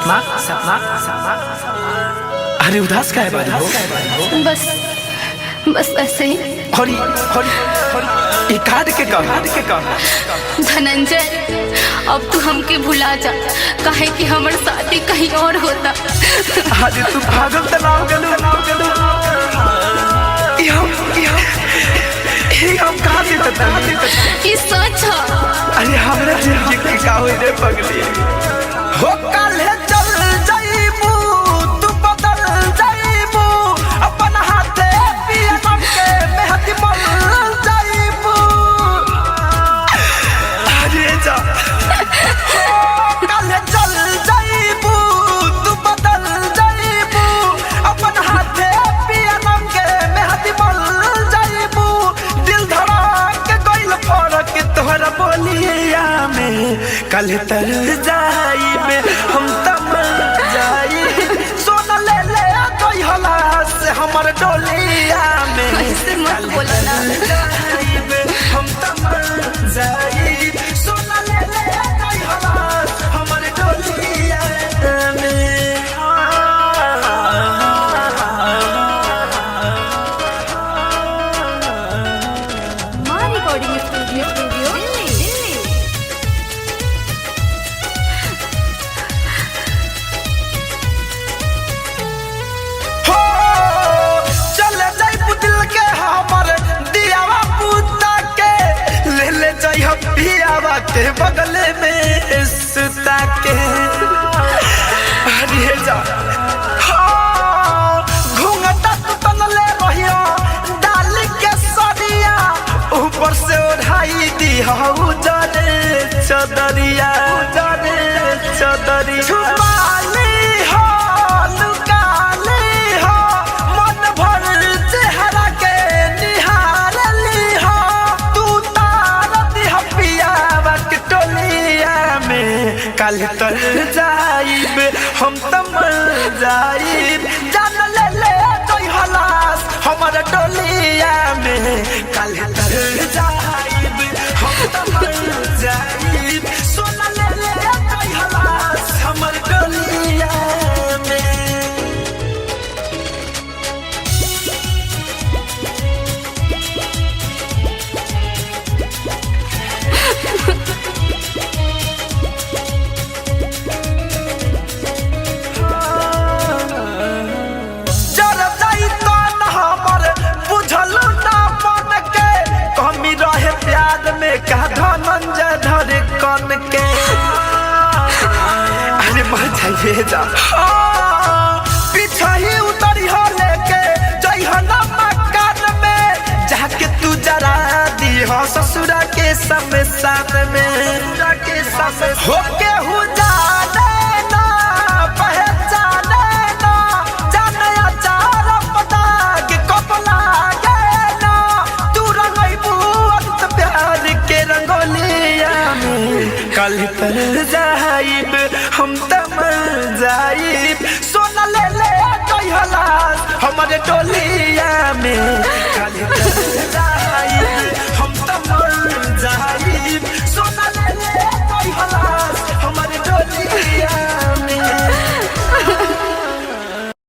सपना। अरे उदास का है बारी हो? बस ऐसे ही। हरी कार्ड के कहा धनंजय, अब तू हमके भुला जा, काहे कि हमर शादी कहीं और होता। अरे तू पागल तलाव गलू हम कहाँ से ये सच है। अरे हमरा जिंदगी के का होई रे पगली हो काले चल जाईबू तू बदल जाईबू अपन हाथे पिया के मेहदी मल जाईबू अरे जा काले चल जाईबू तू बदल जाईबू अपन हाथे पिया के मेहदी मल जाईबू दिल धड़क गइल फरक तोहरा बोलिया में कल तर जाइबे हम तम जाई सोना ले कोई हला से हमर डोलिया में ऐसे मत बोला ना। जाइबे हम तम जाई सोना ले कोई हला हमर डोलिया में मां रिकॉर्डिंग स्टूडियो के बगल में सुता के अरे जा घूंघटा तनले रहियो डाल के सरिया ऊपर से ओढ़ाई दी हऊ जरे चदरिया छुपाली हो लुकाली हो मन भर चेहरा के निहारली हो तू तार दिह पिया कल तर जाइब हम तम जाइब जान ले कोई हलास हमर डोलिया में कल तर जाइब हम तम जाइब सोना ले कोई हलास हमर डोलिया में का धनंजय धर कन के अरे मर जाइए जा पीछा ही उतरी हो लेके जइहना मकान में जाके तू जरा दी हो ससुरा के शमशान में होके हु जाने ना पहचाने ना जाने अचार पटाग कपला गे ना तू रंगइबू कल तर जाइब हम तम जाइब सोना ले कोई हलास हमारे टोलिया में